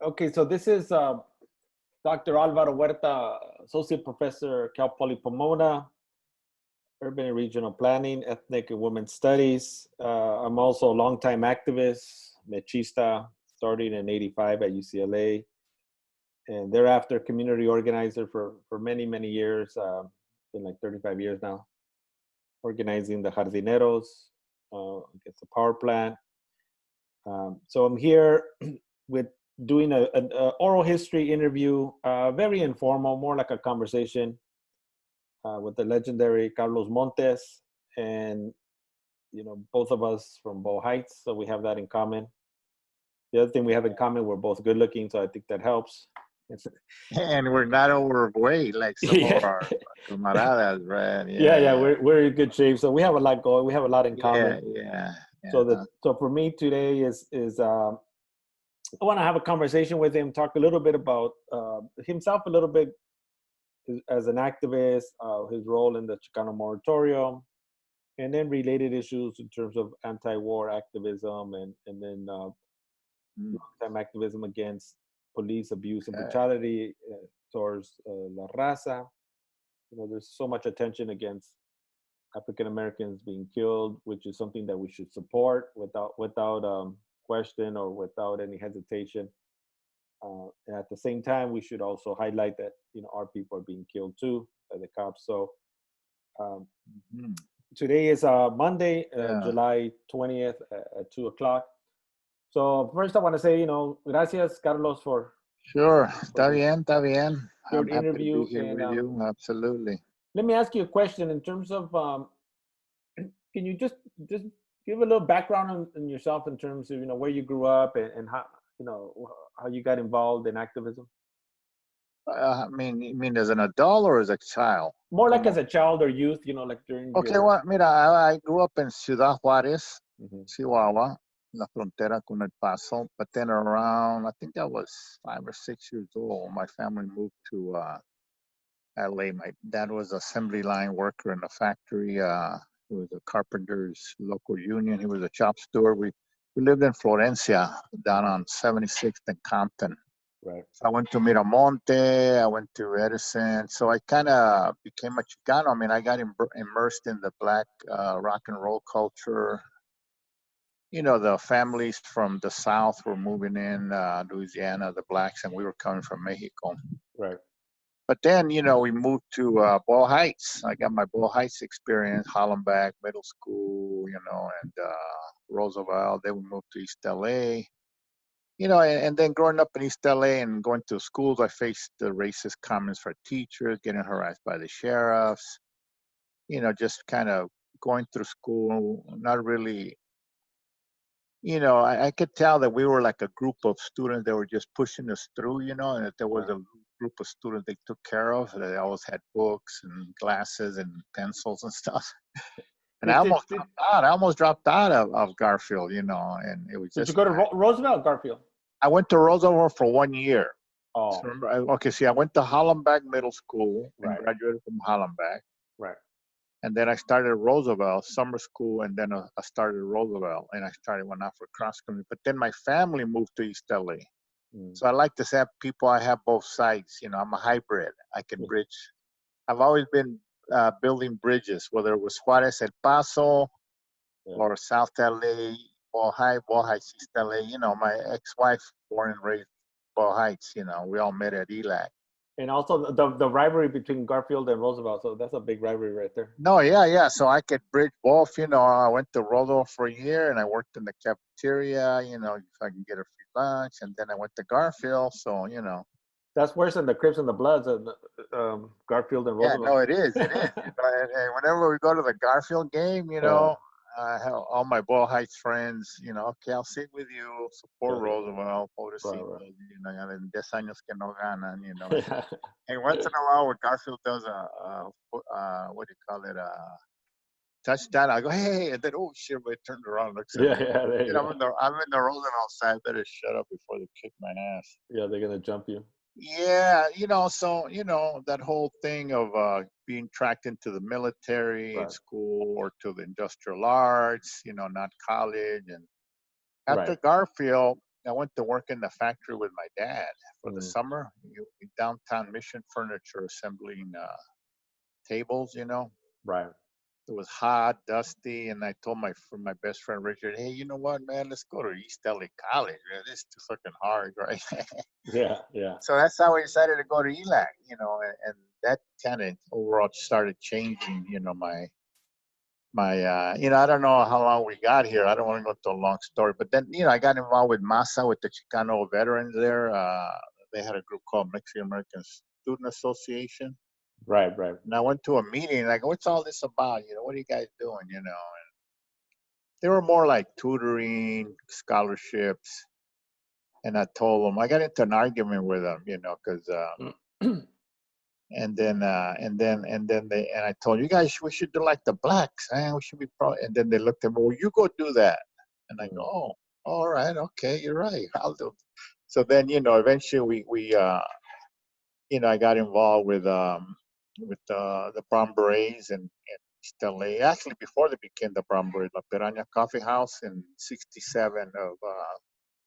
Okay, so this is Dr. Alvaro Huerta, Associate Professor, Cal Poly Pomona, Urban and Regional Planning, Ethnic and Women's Studies. I'm also a longtime activist, machista, starting in '85 at UCLA, and thereafter community organizer for many, many years, been like 35 years now, organizing the jardineros against the power plant. So I'm here with doing an oral history interview, very informal, more like a conversation with the legendary Carlos Montes, and both of us from Bow Heights, so we have that in common. The other thing we have in common, we're both good looking, so I think that helps. And we're not overweight like some of Yeah, our camaradas, right? yeah, Yeah, we're in good shape, so we have a lot going. We have a lot in yeah, common. yeah, So yeah. for me today is I want to have a conversation with him, talk a little bit about himself, a little bit as an activist, his role in the Chicano Moratorium, and then related issues in terms of anti-war activism and then Mm, time activism against police abuse and okay. brutality towards La Raza. There's so much attention against African Americans being killed, which is something that we should support without question or without any hesitation. And at the same time, we should also highlight that our people are being killed too by the cops. So um, Mhm. today is Monday, Yeah, July 20th at 2 o'clock. So first, I want to say, gracias, Carlos, sure. for Está this bien, está bien. short I'm happy to be interview. here And with you. Absolutely. let me ask you a question in terms of, can you just give a little background on yourself in terms of, where you grew up and how, how you got involved in activism? I mean, you mean as an adult or as a child? More like as Como, a child or youth, like during okay, your. well, mira, I grew up in Ciudad Juárez, Mhm. Chihuahua, la frontera con El Paso. But then around, I think I was 5 or 6 years old, my family moved to L.A. My dad was assembly line worker in a factory. He was a carpenter's local union. He was a shop steward. We lived in Florencia, down on 76th and Compton. Right. So I went to Miramonte. I went to Edison. So I kind of became a Chicano. I mean, I got immersed in the black rock and roll culture. The families from the South were moving in, Louisiana, the blacks, and we were coming from Mexico. Right. But then, we moved to Ball Heights. I got my Ball Heights experience, Hollenbeck Middle School, and Roosevelt. Then we moved to East L.A. And then growing up in East LA and going to schools, I faced the racist comments from teachers, getting harassed by the sheriffs, just kind of going through school, not really, I could tell that we were like a group of students that were just pushing us through, and that there was Right. a group of students they took care of. They always had books and glasses and pencils and stuff. And I Did, did, almost did, dropped out. I almost dropped out of Garfield, and it was did you just, go to Roosevelt or Garfield? I went to Roosevelt for 1 year. So Oh, remember, okay, see, I went to Hollenbeck Middle School and right. graduated from Hollenbeck. Right. And then I started Roosevelt summer school, and then I started Roosevelt, and I started went out for cross country. But then my family moved to East LA. Mm. So I like to say people, I have both sides. I'm a hybrid. I can Yeah. bridge. I've always been building bridges, whether it was Juarez, El Paso, Yeah. or South LA, Ball Heights, East LA. My ex-wife, born and raised Ball Heights. We all met at ELAC. And also the rivalry between Garfield and Roosevelt. So that's a big rivalry right there. No, yeah, yeah. So I could bridge both. I went to Rodo for a year and I worked in the cafeteria, if I can get a free lunch. And then I went to Garfield. So. That's worse than the Crips and the Bloods and Garfield and Yeah, Roosevelt. no, it is. It is. And whenever we go to the Garfield game, uh, I have all my Ball Heights friends, okay, I'll sit with you, support yeah. Roosevelt, Right. pobrecitos, Right. ya ven 10 años que no ganan, Yeah. And once in a while, when Garfield does what do you call it, touchdown. I go, hey, and then oh shit, but turned around, looks at Yeah. me. Yeah. There you go. I'm in the Roosevelt side. Better shut up before they kick my ass. Yeah, they're gonna jump you. Yeah, so that whole thing of being tracked into the military in Right. school or to the industrial arts, not college. And Right. after Garfield, I went to work in the factory with my dad for the Mm, summer. Downtown Mission Furniture, assembling tables. right. It was hot, dusty, and I told my best friend Richard, "Hey, you know what, man? Let's go to East L.A. College. Man. This is too fucking hard, right?" Yeah, yeah. So that's how we decided to go to ELAC. And that kind of overall started changing. I don't know how long we got here. I don't want to go into a long story, but then, I got involved with MASA, with the Chicano veterans there. They had a group called Mexican American Student Association. Right, right. And I went to a meeting and I go, "What's all this about? What are you guys doing?" And they were more like tutoring, scholarships. And I told them, I got into an argument with them, because and I told you guys we should do like the blacks, we should be pro. And then they looked at me, "Well, you go do that." And I go, Mm, "Oh, all right, okay, you're right, I'll do." So then, eventually I got involved with the Brown Berets and East L.A. Actually, before they became the Brown Berets, La Piranha Coffee House in '67 of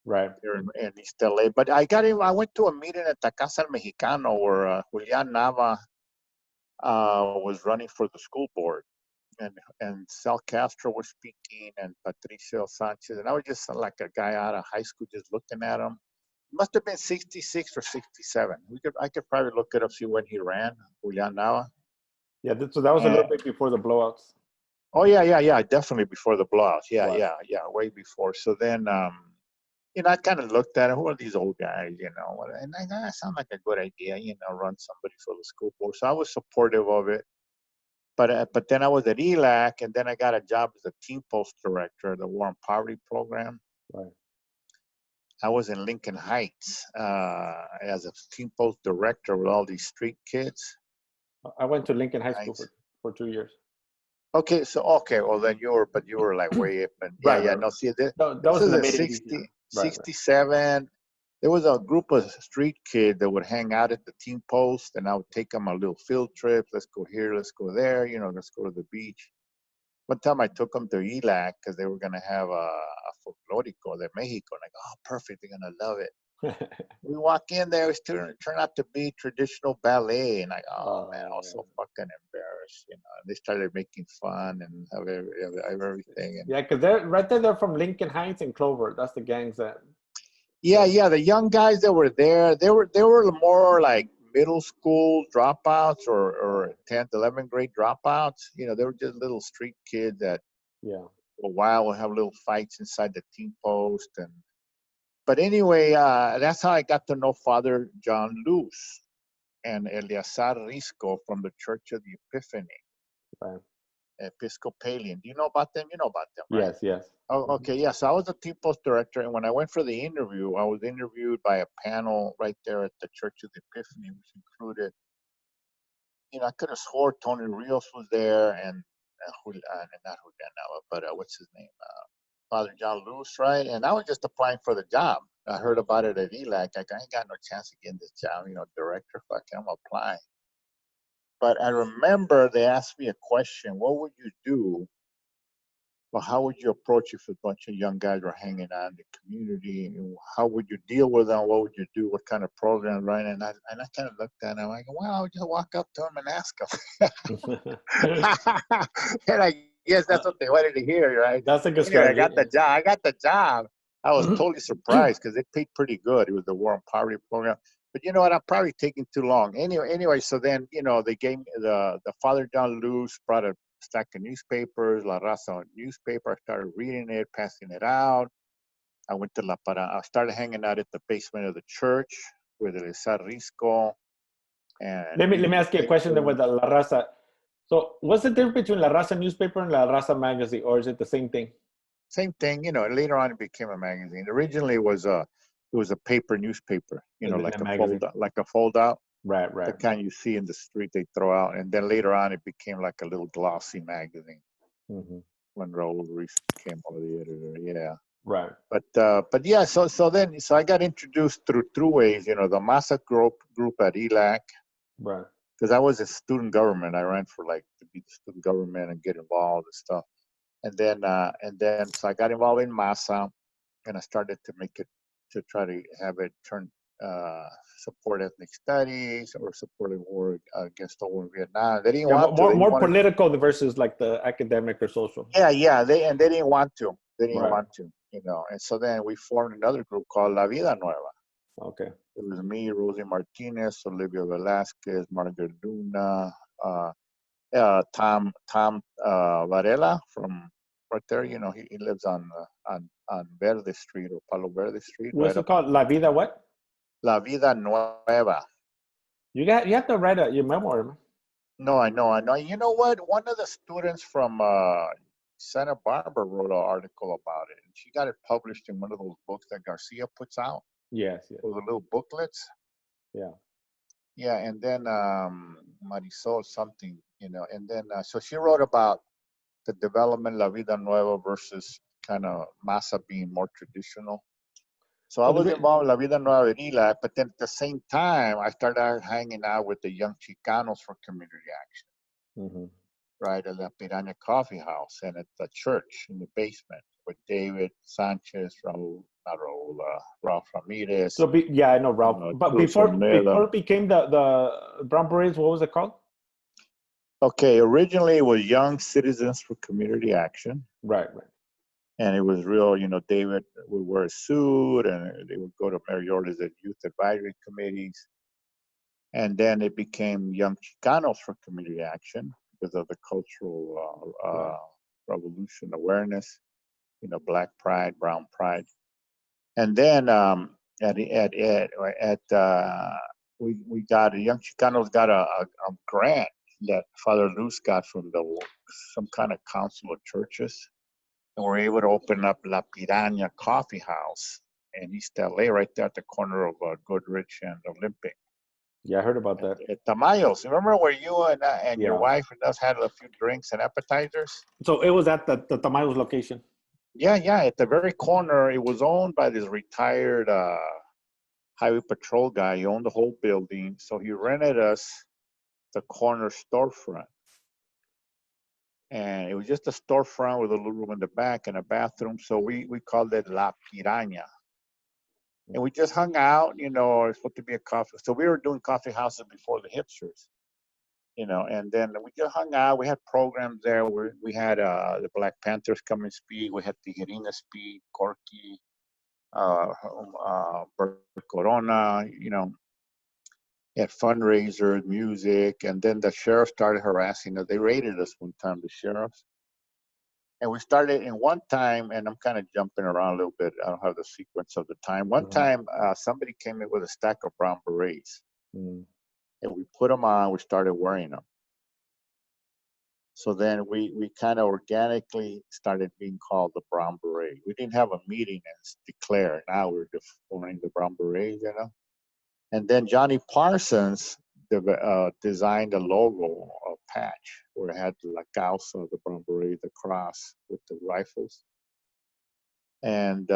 right. here in East LA. But I went to a meeting at the Casa del Mexicano where Julian Nava was running for the school board, and Sal Castro was speaking, and Patricio Sanchez, and I was just like a guy out of high school just looking at him. It must have been '66 or '67. I could probably look it up, see when he ran, Julian Nava. Yeah, so that was a little And bit before the blowouts. oh yeah, definitely before the blowouts. Yeah, Right. yeah, way before. So then I kind of looked at it. Who are these old guys, And that sounded like a good idea, run somebody for the school board. So I was supportive of it. But then I was at ELAC, and then I got a job as a team post director of the War on Poverty program. Right. I was in Lincoln Heights as a team post director with all these street kids. I went to Lincoln High School Heights. for 2 years. Okay, well then you were like way up, and Right, yeah. right, No, right. see, No, that this was in is the a mid '80s. Yeah. Right, right. 67. There was a group of street kids that would hang out at the team post, and I would take them on little field trips. Let's go here, let's go there, let's go to the beach. One time I took them to ELAC because they were going to have a folklorico de Mexico. And I go, "Oh, perfect, they're going to love it." We walk in there, it's turned out to be traditional ballet. And I go, "Oh, man, I was so fucking embarrassed." And they started making fun and have everything. And Yeah, because they're right there. They're from Lincoln Heights and Clover. That's the gangs that. yeah, the young guys that were there, they were more like middle school dropouts or 10th, 11th grade dropouts. They were just little street kids that Yeah. a while would have little fights inside the team post. But anyway, that's how I got to know Father John Luz and Eleazar Risco from the Church of the Epiphany, Right. Episcopalian. Do you know about them? You know about them, right? Yes. Yes. Oh, Mhm. okay. Yeah. So I was a team post director, and when I went for the interview, I was interviewed by a panel right there at the Church of the Epiphany, which included, I could have swore Tony Rios was there, and not Julian Nava, but what's his name? Father John Lewis, right? And I was just applying for the job. I heard about it at ELAC. Like, I ain't got no chance of getting this job, director. Fucking, I'm applying. But I remember they asked me a question: "What would you do? Well, how would you approach if a bunch of young guys were hanging out in the community? And how would you deal with them? What would you do? What kind of program, right?" And I kind of looked at them. I go, "Well, I would just walk up to them and ask them." And I guess that's what they wanted to hear, right? That's a good Anyway, I strategy. got the job. I was totally surprised because they paid pretty good. It was the War on Poverty program. But you know what? I'm probably taking too long. Anyway, so then, they gave me the Father John Luz brought a stack of newspapers, La Raza newspaper. I started reading it, passing it out. I went to I started hanging out at the basement of the church with El Risco and Let reading me the ask you a question then paper. with the La Raza. So, what's the difference between La Raza newspaper and La Raza magazine, or is it the same thing? Same thing, later on it became a magazine. Originally it was a paper newspaper, And then like a fold magazine. like a fold out, Right, the right. kind you see in the street they throw out. And then later on it became like a little glossy magazine Hmm. when Raul Ruiz became the editor. Yeah. Right, But yeah, so I got introduced through ways, the Massa group at ELAC, right. because I was a student government. I ran for to be the student government and get involved and stuff. And then so I got involved in Massa, and I started to make it to try to have it turn support ethnic studies or support the war against the war in Vietnam. They didn't Yeah, want to. more They more wanted, political versus like the academic or social. yeah. They didn't want to. They didn't Right. want to, And so then we formed another group called La Vida Nueva. Okay. It was me, Rosie Martinez, Olivia Velasquez, Margaret Luna, Tom Varela from right there. He lives on Verde Street or Palo Verde Street, What's right it up called? La Vida what? La Vida Nueva. You have to write your memoir, man. No, I know. You know what? One of the students from Santa Barbara wrote an article about it, and she got it published in one of those books that Garcia puts out. Yes. Those little booklets. Yeah. Yeah, and then Marisol something, and then so she wrote about the development La Vida Nueva versus kind of Masa being more traditional. So I Well, was involved in La Vida Nueva in ELAC, but then at the same time, I started out hanging out with the young Chicanos for community action, right, at La Piranha Coffee House and at the church in the basement with David Sanchez, Ralph Ramirez. So yeah, I know Ralph. But before it became the Brown Berets, what was it called? Okay, originally it was Young Citizens for Community Action. Right. And it was real, David would wear a suit and they would go to Mayor Yorda's youth advisory committees. And then it became Young Chicanos for Community Action because of the cultural revolution awareness, Black Pride, Brown Pride. And then we got Young Chicanos got a grant that Father Luz got from some kind of council of churches. And we're able to open up La Piranha Coffee House in East L.A. right there at the corner of Goodrich and Olympic. Yeah, I heard about that. At Tamayo's. Remember where you and your wife and us had a few drinks and appetizers? So it was at the Tamayo's location. Yeah. At the very corner, it was owned by this retired highway patrol guy. He owned the whole building. So he rented us the corner storefront. And it was just a storefront with a little room in the back and a bathroom. So we called it La Piranha. And we just hung out, it's supposed to be a coffee. So we were doing coffee houses before the hipsters, and then we just hung out. We had programs there. We had the Black Panthers come and speak. We had Tijerina speak, Corky, Bert Corona, had fundraisers, music. And then the sheriff started harassing us. They raided us one time, the sheriffs. And we started in one time, and I'm kind of jumping around a little bit. I don't have the sequence of the time. One time, somebody came in with a stack of Brown Berets. And we put them on. We started wearing them. So then we kind of organically started being called the Brown Beret. We didn't have a meeting and declare. Now we're forming the Brown Berets, And then Johnny Parsons designed a logo, a patch, where it had La Causa, the Brown Beret, the cross with the rifles. And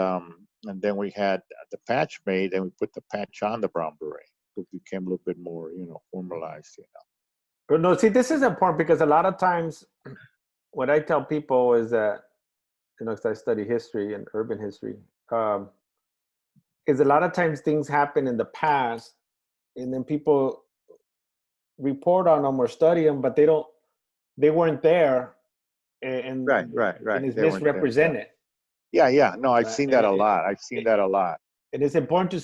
then we had the patch made, and we put the patch on the Brown Beret. It became a little bit more, formalized, But no, see, this is important because a lot of times what I tell people is that, because I study history and urban history, is a lot of times things happen in the past and then people report on them or study them, but they weren't there, and right. And it's misrepresented. Yeah. No, I've seen that a lot. And it's important to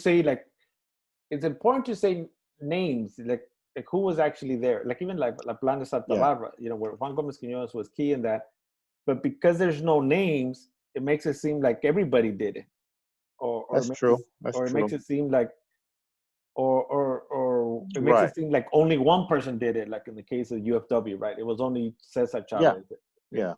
say names, like who was actually there, like even like La Plana Santa Barbara, where Juan Gomez Quiñones was key in that. But because there's no names, it makes it seem like everybody did it, or that's true. It makes it seem like, or it makes it seem like only one person did it, like in the case of UFW, right? It was only Cesar Chavez. Yeah.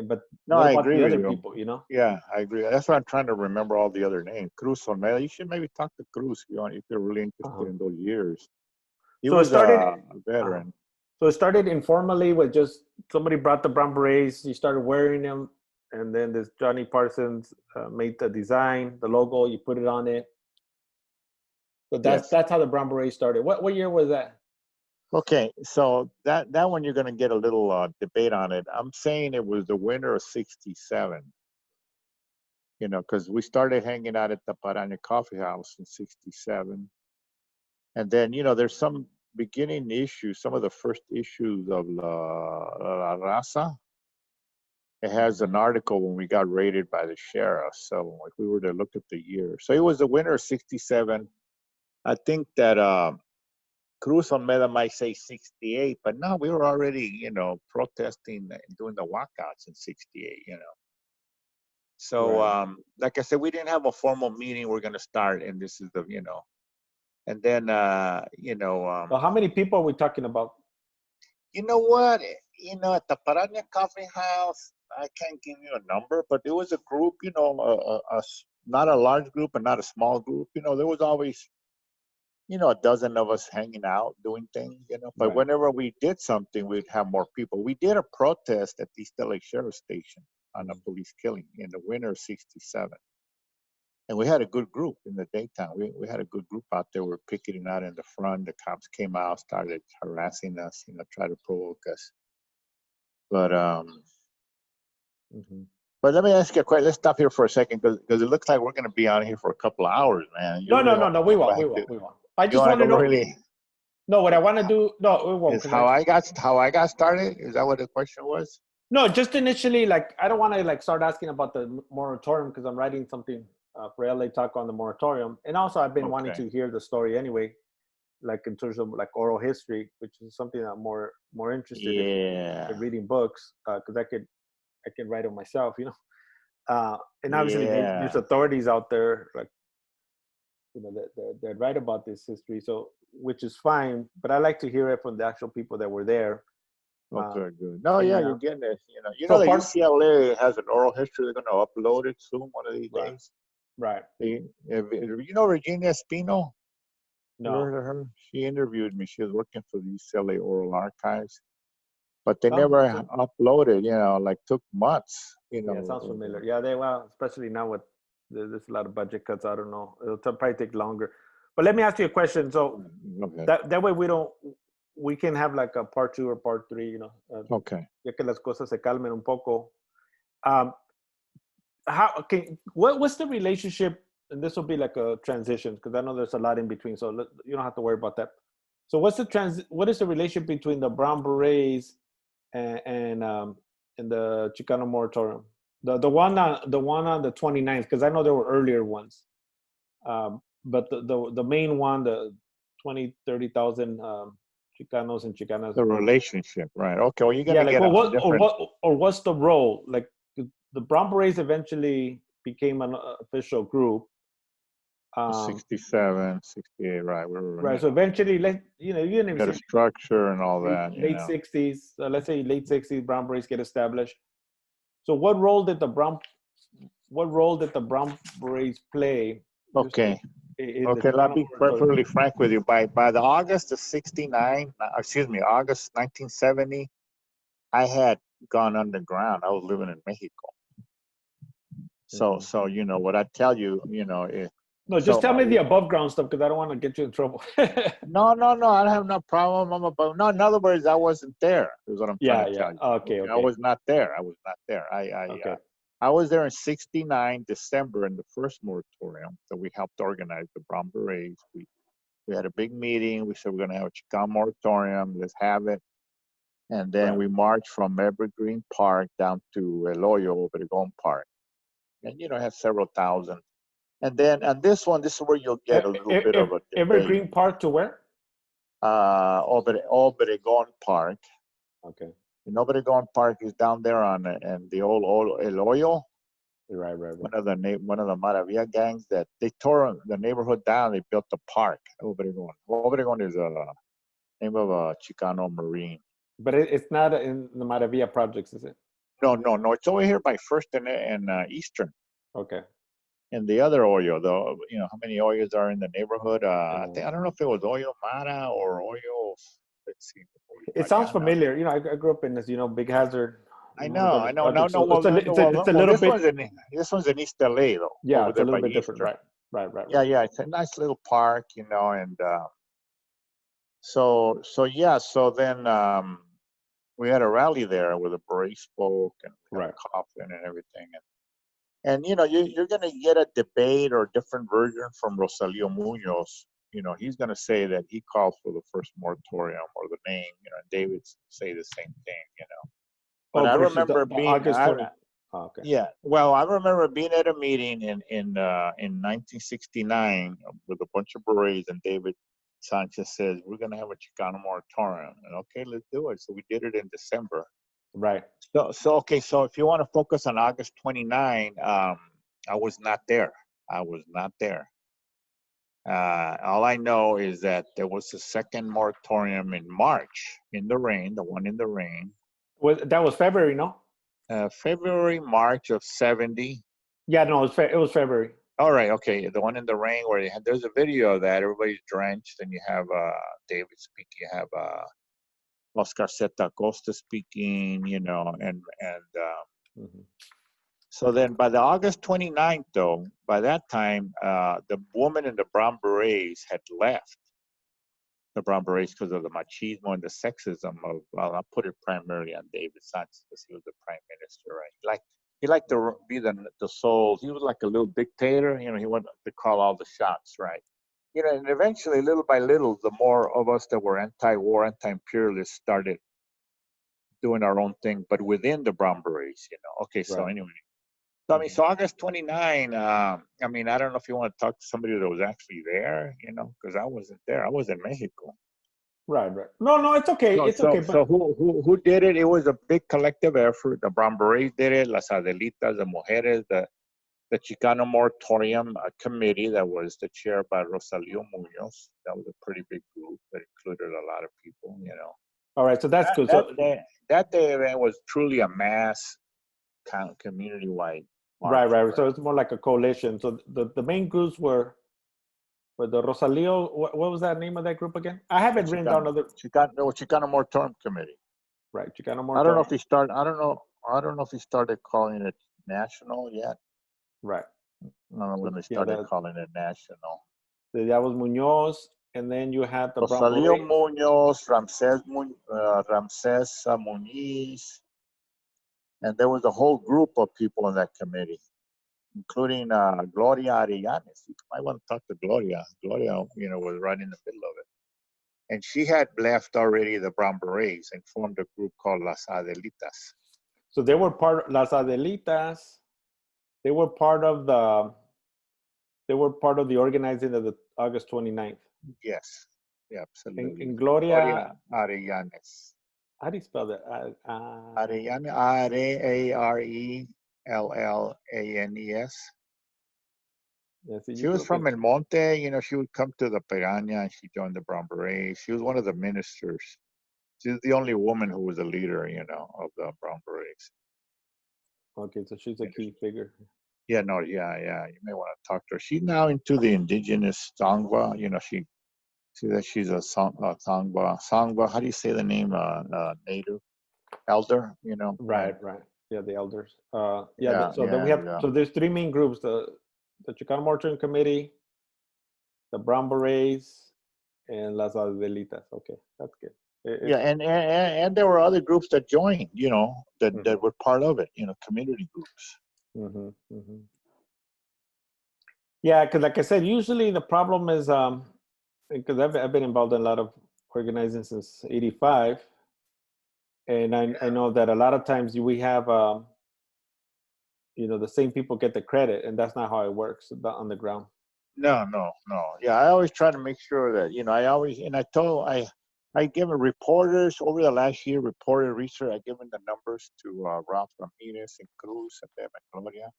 But no, what I about agree the with other you. people, Yeah, I agree. That's why I'm trying to remember all the other names. Cruz Olmeda. You should maybe talk to Cruz if you're really interested in those years. He was a veteran. So it started informally with just somebody brought the Brown Berets, you started wearing them, and then this Johnny Parsons made the design, the logo, you put it on it. So that's how the Brown Berets started. What year was that? Okay, so that one you're going to get a little debate on it. I'm saying it was the winter of '67. you know, because we started hanging out at the Parana Coffee House in '67, and then you know, there's some beginning issues, some of the first issues of La Raza. It has an article when we got raided by the sheriff. So if we were to look at the year, so it was the winter of '67. I think that Cruz Almeida might say '68, but no, we were already, you know, protesting and doing the walkouts in '68, you know. So, Right. like I said, we didn't have a formal meeting. We're going to start, and this is the, you know, and then, So how many people are we talking about? you know what, you know, at the Parana Coffee House, I can't give you a number, but it was a group, you know, not a large group and not a small group. You know, there was always, you know, a dozen of us hanging out doing things, you know. But Right. whenever we did something, we'd have more people. We did a protest at the East L.A. Sheriff Station on a police killing in the winter of '67. And we had a good group in the daytime. We had a good group out there. We were picketing out in the front. The cops came out, started harassing us, you know, try to provoke us. But Mm-hmm. but let me ask you a question. Let's stop here for a second because it looks like we're going to be on here for a couple of hours, man. You No, really no, no, want no. to We go won't. We back to? won't. We won't. I You just want to want go to know. really? No, what I want to do. No, we won't. Is Because how I got started? Is that what the question was? no, just initially, like I don't want to like start asking about the moratorium because I'm writing something for LA Talk on the moratorium, and also I've been wanting Okay. to hear the story anyway, like in terms of like oral history, which is something I'm more interested Yeah. in reading books because I can write it myself, you know. And obviously there's Yeah. authorities out there like you know that write about this history, so which is fine, but I like to hear it from the actual people that were there. Oh, Uh, good, good. No, yeah, and you're getting it. You know so that part UCLA has an oral history. They're going to upload it soon, one of these right, days. right. You know Virginia Espino? You No, heard of her? She interviewed me. She was working for the UCLA Oral Archives, but they sounds never so, uploaded. You know, like took months. You yeah, sounds know. familiar. Yeah, they well, especially now with there's a lot of budget cuts. I don't know. Probably take longer. But let me ask you a question. So Okay. that way we can have like a part two or part three. You know, Okay. ya que las cosas se calmen un poco. Um, what's the relationship? And this will be like a transition because I know there's a lot in between, so you don't have to worry about that. So what is the relationship between the Brown Berets and and the Chicano Moratorium? The one on the 29th, because I know there were earlier ones. But the main one, the 20, 30,000 Chicanos and Chicanas The were, relationship, right? Okay. Well, you're yeah, gonna like get well, a what different or what's the role? Like the Brown Berets eventually became an official group. Um, 67, 68, right? right. So eventually, you know, you didn't even got a say structure and all that, you late know. 60s. Let's say late 60s, Brown Berets get established. So what role did the Brown Berets play Okay. in the Okay, I'll Chicano be Moratorium? perfectly frank with you. By the August of '69, excuse me, August 1970, I had gone underground. I was living in Mexico. So, Mhm. so you know what I tell you, you know, No, just so tell me the above ground stuff because I don't want to get you in trouble. no, no, no, I have no problem. I'm about no. In other words, I wasn't there. Is what I'm trying Yeah, to yeah. tell you. Okay, Okay, I okay, was not there. I was not there. okay. I was there in '69 December in the first moratorium that we helped organize the Brown Berets. We had a big meeting. We said we're going to have a Chicano moratorium. Let's have it. And then Right. we marched from Evergreen Park down to El Hoyo, Obregón Park. And, you know, had several thousand. And then, and this is where you'll get a little bit of a debate. Evergreen Park to where? Obregón Park. Okay. And Obregón Park is down there on and the old El Hoyo, Right, right, right. one of the Maravilla gangs that they tore the neighborhood down. They built a park. Obregón. Obregón is a name of a Chicano Marine. But it's not in the Maravilla projects, is it? No, no, no. It's over here by First and Eastern. Okay. And the other Oyo, though, you know, how many Oyos are in the neighborhood? I don't know if it was Oyo Mara or Oyo, let's see, Oyo It sounds Mariana. familiar. You know, I grew up in this, you know, Big Hazard. I One of know, those I know. No, projects. no. So Well, it's a little bit. this one's in East L.A. though, Yeah, over it's a there by little bit different. Eastern. Right, right, right, Yeah, right. yeah. It's a nice little park, you know, and so yeah. So then we had a rally there where the beret spoke and we had Right. a coffin and everything. And you're going to get a debate or a different version from Rosalio Munoz. He's going to say that he called for the first moratorium or the name. And David say the same thing. But Oh, I versus remember the August 20. Oh, okay. yeah. Well, I remember being at a meeting in 1969 with a bunch of berets, and David Sanchez says we're going to have a Chicano moratorium. And okay, let's do it. So we did it in December. Right. So okay. So if you want to focus on August 29, I was not there. I was not there. All I know is that there was a second moratorium in March in the rain, the one in the rain. That was February, no? February, March of 70. Yeah, no, it was February. All right, okay. The one in the rain where there's a video of that. Everybody's drenched, and you have David speaking. You have Oscar Zeta Costa speaking, and so then by the August 29th, though, by that time, the woman in the Brown Berets had left the Brown Berets because of the machismo and the sexism of, well, I'll put it primarily on David Sanchez because he was the prime minister, right? He liked to be the soul. He was like a little dictator, he wanted to call all the shots, right? And eventually, little by little, the more of us that were anti-war, anti-imperialists started doing our own thing, but within the Brown Berets, Okay, so Right. anyway. So, so August 29, I don't know if you want to talk to somebody that was actually there, because I wasn't there. I was in Mexico. Right. No, it's okay. It's okay. So who did it? It was a big collective effort. The Brown Berets did it, Las Adelitas, the Mujeres, the Chicano Moratorium Committee that was the chair by Rosalio Munoz. That was a pretty big group that included a lot of people, All right, so that's good. That day event was truly a mass community-wide march. Right. So it's more like a coalition. So the main groups were the Rosalio. What was that name of that group again? I haven't written down other. Chicano Moratorium Committee. Right, Chicano Moratorium. I don't know if he started. I don't know if he started calling it national yet. Right. I don't know when they started calling it national. That was Munoz, and then you had the Rosalio Munoz, Ramses Muniz, and there was a whole group of people in that committee, including Gloria Arellanes. You might want to talk to Gloria. Gloria, was right in the middle of it. And she had left already the Brown Berets and formed a group called Las Adelitas. So they were Las Adelitas. They were part of the organizing of the August 29th. Yes. Yeah, absolutely. And Gloria Arellanes. How do you spell that? Arellanes, Arellanes. Yeah, so she was from El Monte. She would come to the Pegaña and she joined the Brown Berets. She was one of the ministers. She's the only woman who was a leader, of the Brown Berets. Okay, so she's a key figure. Yeah, no, yeah. You may want to talk to her. She's now into the indigenous Sangwa. See that she's a Sangwa. Sangwa, how do you say the name? Native elder, Right. Yeah, the elders. Then we have, so there's three main groups: the Chicano Moratorium Committee, the Brown Berets, and Las Adelitas. Okay, that's good. And there were other groups that joined, that were part of it, community groups. Yeah, because like I said, usually the problem is, because I've been involved in a lot of organizing since '85, and I know that a lot of times we have, the same people get the credit, and that's not how it works on the ground. No. Yeah, I always try to make sure that, I given reporters over the last year, research, I given the numbers to Ralph Ramirez and Cruz and them and Gloria.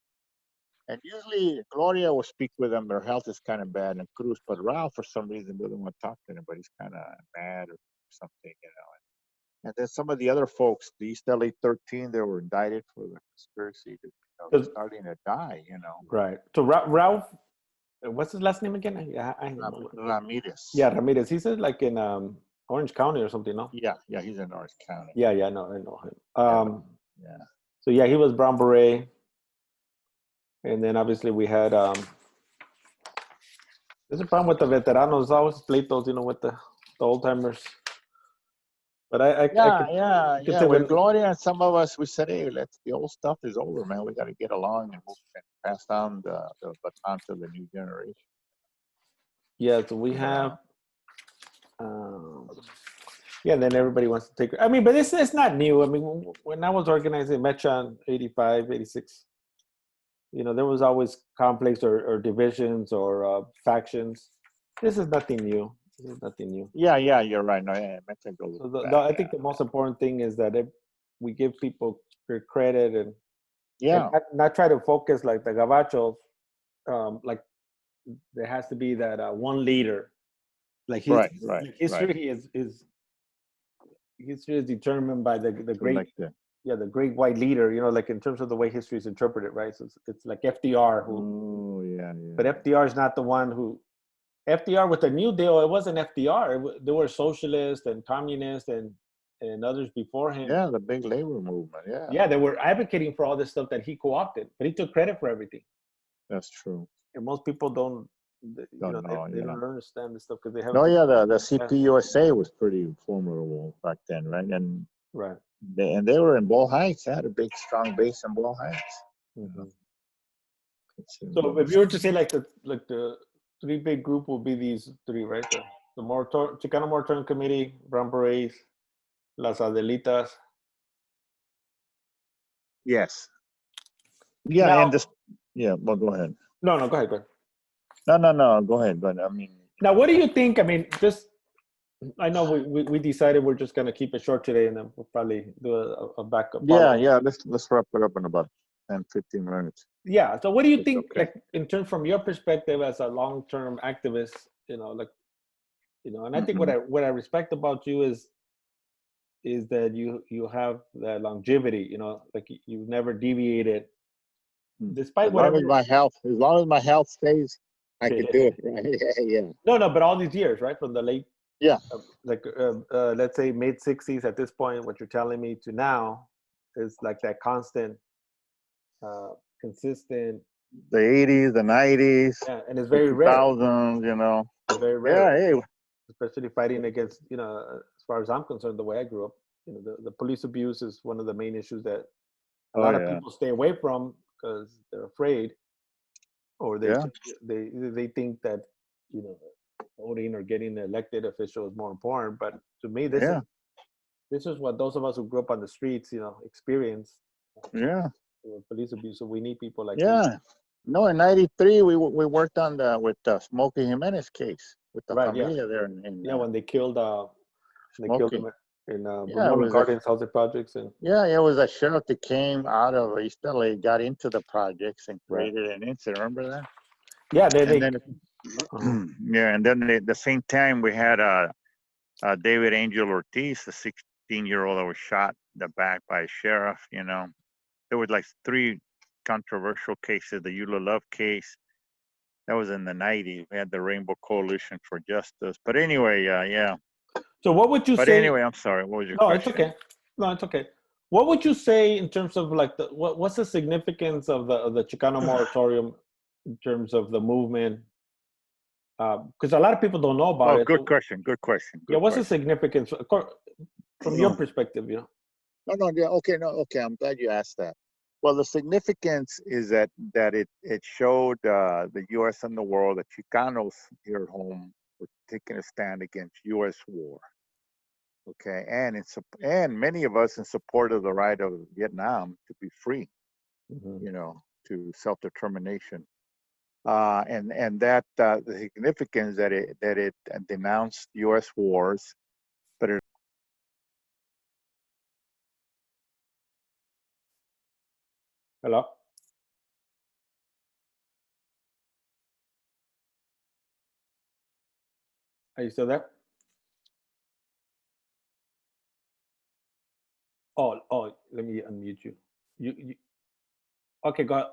And usually Gloria will speak with them. Their health is kind of bad, and Cruz, but Ralph, for some reason, doesn't want to talk to anybody. He's kind of mad or something, And then some of the other folks, the East L.A. 13, they were indicted for the conspiracy to starting to die, Right. So Ralph, what's his last name again? Ramirez. Yeah, Ramirez. He said like in Orange County or something, no? Yeah, he's in Orange County. Yeah, no, I know him. Yeah. So yeah, he was Brown Beret. And then obviously we had there's a problem with the veteranos, always pleitos, with the old timers. But With Gloria and some of us, we said, hey, the old stuff is over, man. We got to get along and move pass down the baton to the new generation. Yeah, so we have, yeah, then everybody wants to take, I mean, but it's not new. I mean, when I was organizing Metron 85, 86, you know, there was always conflicts or divisions or factions. This is nothing new. This is nothing new. Yeah, you're right. No, yeah, Mexico goes So back, I think the most important thing is that we give people their credit and not try to focus like the Gabachos, like there has to be that one leader. Like right. history is determined by the great the great white leader, you know, like in terms of the way history is interpreted, right? So it's like FDR who but FDR is not the one who FDR with the New Deal, it wasn't FDR. There were socialists and communists and others before him. Yeah, the big labor movement. Yeah, they were advocating for all this stuff that he co-opted, but he took credit for everything. That's true. And most people don't don't understand this stuff because they haven't. No, yeah, the CPUSA was pretty formidable back then, right? And right. They were in Ball Heights. They had a big, strong base in Ball Heights. Mm-hmm. So if you were to say like the three big group will be these three, right? The Chicano Moratorium Committee, Brown Berets, Las Adelitas. Yes. Yeah, now, and this. Yeah, well, go ahead. No, go ahead. No, go ahead. But I mean, now what do you think? I mean, just I know we decided we're just gonna keep it short today, and then we'll probably do a backup. Yeah. Let's wrap it up in about 10, 15 minutes. Yeah. So what do you think, like in terms from your perspective as a long-term activist, you know, like, you know, and I think what I respect about you is that you have that longevity, you know, like you've never deviated despite whatever. As long as my health stays, I can do it. Right? Yeah. No, but all these years, right, from the late, let's say mid 60s at this point, what you're telling me to now is like that constant, consistent. The 80s, the 90s, and it's very rare. 2000s, you know. It's very rare. Yeah, especially fighting against, you know, as far as I'm concerned, the way I grew up, you know, the police abuse is one of the main issues that a lot of people stay away from because they're afraid, or they think that, you know, voting or getting an elected official is more important. But to me, this is what those of us who grew up on the streets, you know, experience. Police abuse. So we need people like you. No, in '93 we worked on with the Smokey Jimenez case with the familia there. When they killed him in Vermont Gardens housing projects and it was a sheriff that came out of East L.A., got into the projects and created an incident. Remember that? Yeah, and then the same time we had David Angel Ortiz, the 16-year-old that was shot in the back by a sheriff. You know, there was like 3 controversial cases. The Eula Love case, that was in the 90s. We had the Rainbow Coalition for Justice. But anyway, So what would you say? But anyway, I'm sorry. What was your question? No, it's okay. What would you say in terms of like what's the significance of the Chicano Moratorium in terms of the movement? Because a lot of people don't know about it. Good question. What's the significance from your perspective? You know. Okay. I'm glad you asked that. Well, the significance is that it showed the U.S. and the world that Chicanos here at home were taking a stand against U.S. war. Okay, and many of us in support of the right of Vietnam to be free, you know, to self-determination, and that the significance that it denounced U.S. wars, but it. Hello. Are you still there? Oh, let me unmute you. You okay, go ahead.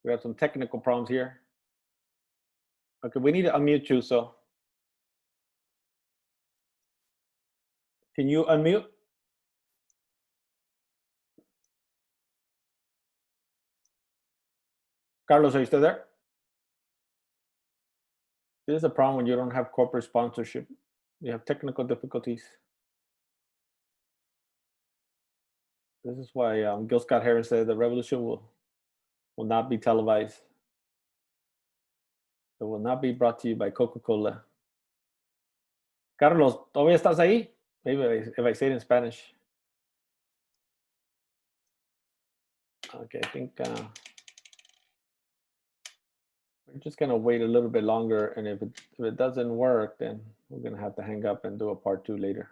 We have some technical problems here. Okay, we need to unmute you, so. Can you unmute? Carlos, are you still there? This is a problem when you don't have corporate sponsorship. You have technical difficulties. This is why Gil Scott Heron said the revolution will not be televised. It will not be brought to you by Coca-Cola. Carlos, ¿todavía estás ahí? Maybe if I say it in Spanish. Okay, I think we're just gonna wait a little bit longer, and if it doesn't work, then we're gonna have to hang up and do a part 2 later.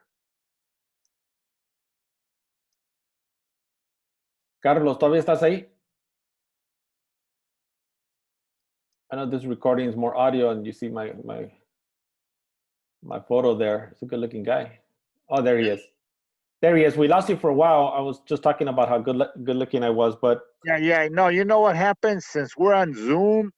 Carlos, ¿todavía estás ahí? I know this recording is more audio, and you see my photo there. It's a good-looking guy. Oh, there he is. There he is. We lost you for a while. I was just talking about how good-looking I was, but Yeah. No, you know what happens? Since we're on Zoom,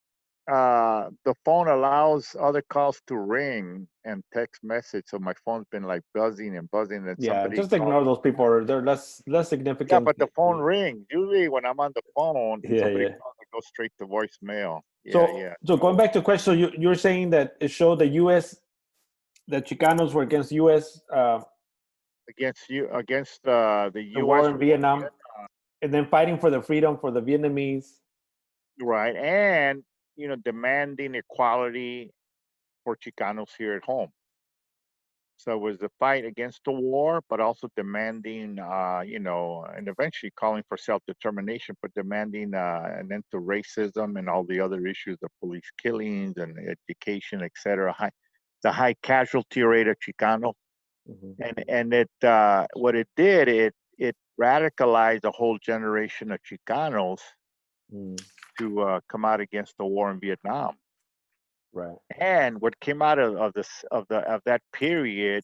the phone allows other calls to ring and text message. So my phone's been like buzzing and buzzing. And yeah, somebody just ignore those people. They're less significant. Yeah, but the phone rings. Usually when I'm on the phone, Yeah, somebody yeah. calls, it goes straight to voicemail. So going back to the question, so you're saying that it showed the U.S. that Chicanos were against U.S. Against The U.S. war in Vietnam, and then fighting for the freedom for the Vietnamese. Right, and demanding equality for Chicanos here at home. So it was the fight against the war, but also demanding, and eventually calling for self-determination, but demanding an end to racism and all the other issues of police killings and education, etc. The high casualty rate of Chicano, and it what it did, it radicalized a whole generation of Chicanos to come out against the war in Vietnam. Right. And what came out of that period,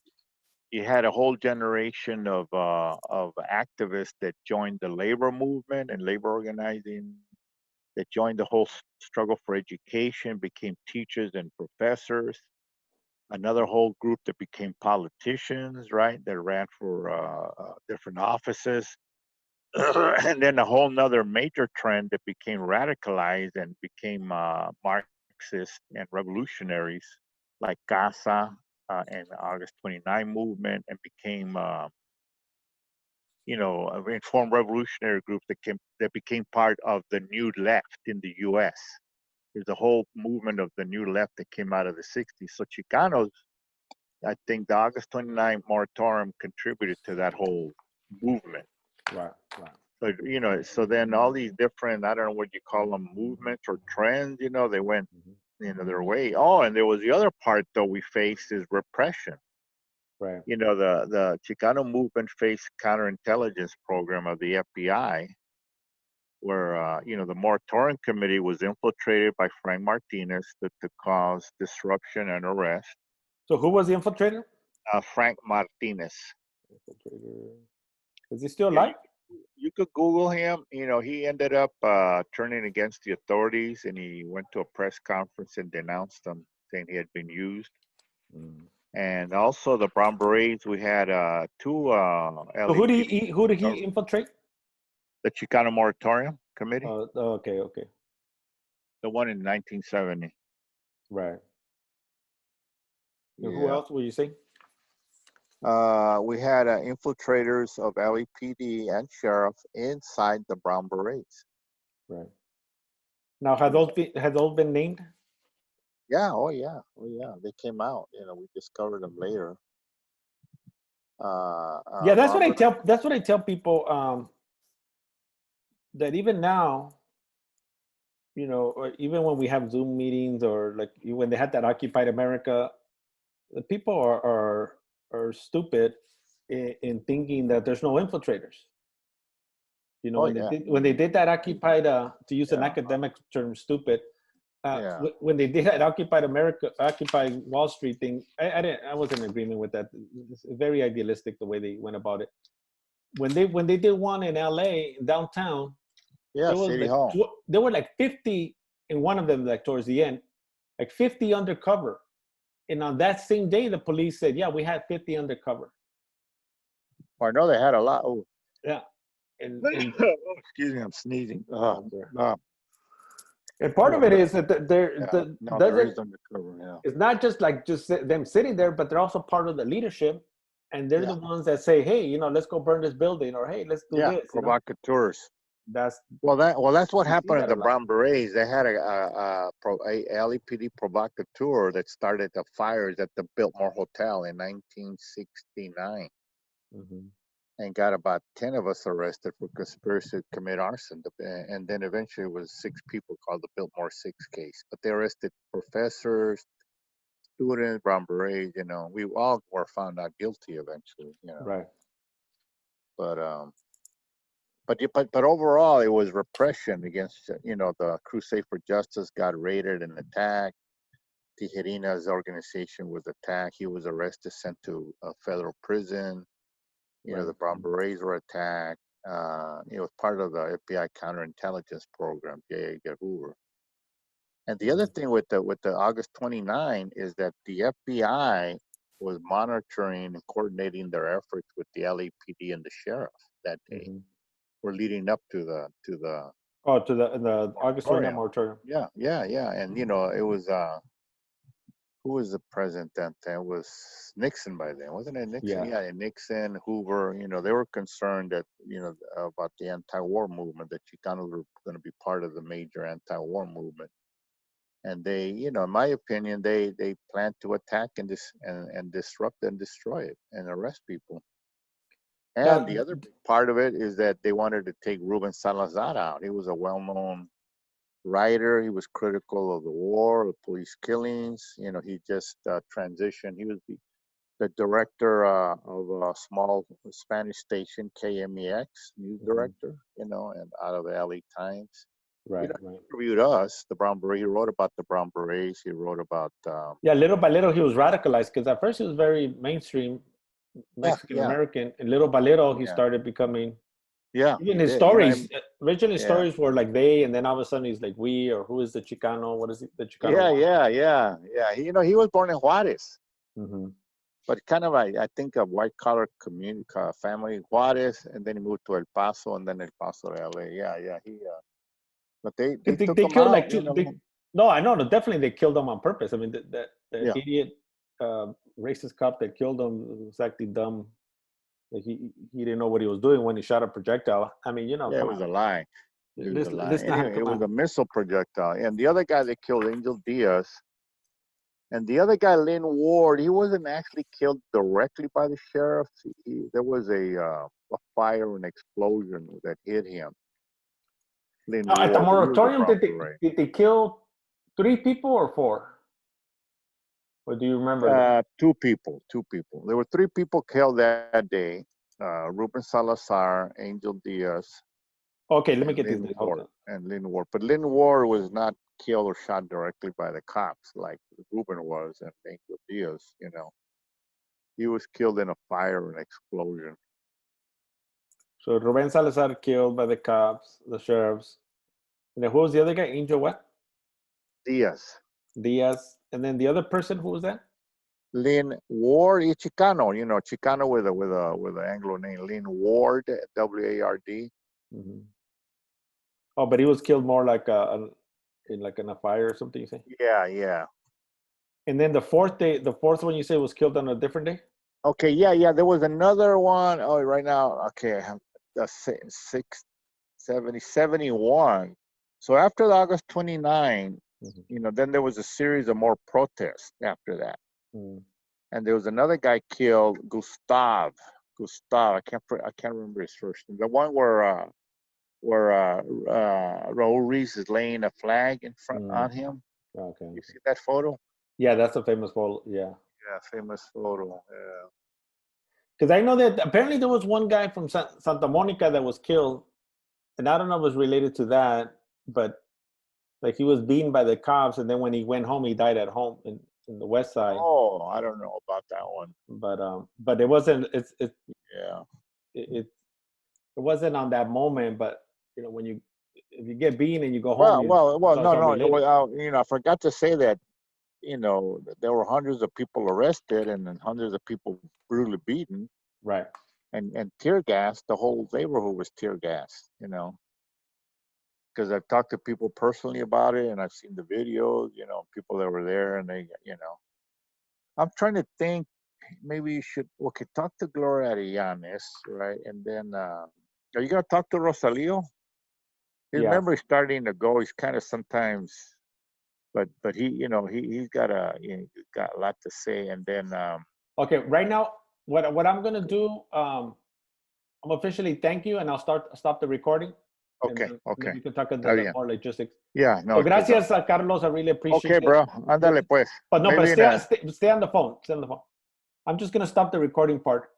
you had a whole generation of activists that joined the labor movement and labor organizing, that joined the whole struggle for education, became teachers and professors. Another whole group that became politicians, right? That ran for different offices. And then a whole nother major trend that became radicalized and became Marxist and revolutionaries like Raza and the August 29 movement, and became informed revolutionary groups that became part of the New Left in the U.S. There's a whole movement of the New Left that came out of the 60s. So Chicanos, I think the August 29 moratorium contributed to that whole movement. Right. So, so then all these different, I don't know what you call them, movements or trends, they went, their way. Oh, and there was the other part, though, we faced is repression. Right. The Chicano movement faced counterintelligence program of the FBI, where, the moratorium committee was infiltrated by Frank Martinez to cause disruption and arrest. So who was the infiltrator? Frank Martinez. Is he still alive? You could Google him. He ended up turning against the authorities, and he went to a press conference and denounced them, saying he had been used. And also the Brown Berets, we had two So who did he infiltrate? The Chicano Moratorium Committee. Okay. The one in 1970. Right. And who else were you saying? We had infiltrators of LAPD and sheriff inside the Brown Berets. Right. Now, had those been named? Yeah. Oh yeah. They came out. We discovered them later. Yeah, that's what I tell. That's what I tell people. That even now, or even when we have Zoom meetings, or like when they had that Occupied America, the people are stupid in thinking that there's no infiltrators. When they did that Occupied, to use an academic term, stupid. When they did that Occupied America, Occupy Wall Street thing, I wasn't in agreement with that. It's very idealistic the way they went about it. When they did one in L.A. downtown, City Hall, there were like 50 in one of them, like towards the end, like 50 undercover. And on that same day, the police said, "Yeah, we had 50 undercover." I know they had a lot. Oh, yeah. And excuse me, I'm sneezing. And part of it is that there is undercover. Yeah, it's not just them sitting there, but they're also part of the leadership, and they're the ones that say, hey, let's go burn this building, or hey, let's do Yeah, this. provocateurs. That's That's what you see happened in that a the lot. Brown Berets. They had a LAPD provocateur that started the fires at the Biltmore Hotel in 1969 Hmm. and got about 10 of us arrested for conspiracy to commit arson. And then eventually it was 6 people called the Biltmore 6 case. But they arrested professors, students, Brown Berets. We all were found not guilty eventually. Right. But but overall, it was repression against the Crusade for Justice got raided and attacked. Tijerina's organization was attacked. He was arrested, sent to a federal prison. Right. The Brown Berets were attacked. It was part of the FBI counterintelligence program, J. Edgar Hoover. And the other thing with the August 29 is that the FBI was monitoring and coordinating their efforts with the LAPD and the sheriff that day. Hmm. We're leading up to the Oh, to the August 29 moratorium. moratorium. Yeah. And it was who was the president then? It was Nixon by then, wasn't it? Nixon, Yeah. yeah, Nixon, Hoover. They were concerned that about the anti-war movement, that Chicanos were going to be part of the major anti-war movement, and they, in my opinion, they planned to attack and disrupt and destroy it and arrest people. And the Now, other big part of it is that they wanted to take Ruben Salazar out. He was a well-known writer. He was critical of the war, of police killings. He just transitioned. He was the director of a small Spanish station, KMEX, news director, and out of the LA Times. right, He right. interviewed us, the Brown Berets. He wrote about the Brown Berets. He wrote about, Yeah, little by little he was radicalized, because at first he was very mainstream Mexican yeah, American, and little by little he yeah, started becoming, yeah, even he his did. stories. Originally Yeah, stories were like they, and then all of a sudden he's like we, or who is the Chicano? What is it? The Chicano yeah, one? yeah, yeah, yeah. He was born in Juarez. Hmm. But kind of, I think, a white collar community family, Juarez, and then he moved to El Paso, and then El Paso to LA. Yeah, yeah. But they took They him killed out, like two. No, I know. No, definitely they killed him on purpose. I mean, the Yeah, idiot racist cop that killed him was actually dumb. Like he didn't know what he was doing when he shot a projectile. I mean, yeah. It come was on. a lie. It was a lie. This not Anyway, it come was a on. missile projectile. And the other guy they killed, Angel Diaz, and the other guy, Lynn Ward, he wasn't actually killed directly by the sheriff. There was a fire and explosion that hit him. Lynn At the Ward, but he was a moratorium, Brown Beret. did they kill 3 people or 4? Or do you remember? 2 people. 2 people. There were 3 people killed that day. Ruben Salazar, Angel Diaz, Okay, let me and get this. Lynn Hold Ward. on. But Lynn Ward was not killed or shot directly by the cops like Ruben was and Angel Diaz. He was killed in a fire and explosion. So Ruben Salazar killed by the cops, the sheriffs. And then who was the other guy? Angel what? Diaz. Diaz. And then the other person, who was that? Lynn Ward, Chicano, Chicano with a Anglo name, Lynn Ward, Ward. Hmm. Oh, but he was killed more like in a fire or something, you say? Yeah, yeah. And then the fourth one you say was killed on a different day? Okay, yeah. There was another one. Oh, right now, okay, I have the 71. So after the August 29, Hmm. then there was a series of more protests after that. Mm. And there was another guy killed, Gustav. I can't remember his first name. The one where Raul Reese is laying a flag in front Mm. on him. Okay. You see that photo? Yeah, that's a famous photo. Yeah. Yeah, famous photo. Yeah. Because I know that apparently there was one guy from Santa Monica that was killed, and I don't know if it was related to that, but like he was beaten by the cops, and then when he went home, he died at home in the West Side. Oh, I don't know about that one. But it wasn't. Yeah. It it wasn't on that moment. But when you if you get beaten and you go home, Well. it's all No. related. I forgot to say that. There were hundreds of people arrested and then hundreds of people brutally beaten Right. and tear gas. The whole neighborhood was tear gas. Because I've talked to people personally about it and I've seen the videos. People that were there and they. I'm trying to think. maybe you should, okay, talk to Gloria Arianes, right? And then, are you gonna talk to Rosalio? You Yeah. remember he's starting to go, he's kind of sometimes, but he, you know, he's got got a lot to say. And then, Okay, right now, what I'm gonna do, I'm officially thank you, and I'll stop the recording. And okay, then okay. we can talk about Está the bien. more logistics. Yeah, no, So gracias, Carlos. I really appreciate okay, it. bro. Ándale, pues. But no, but Maybe stay on the phone. Stay on the phone. I'm just gonna stop the recording part.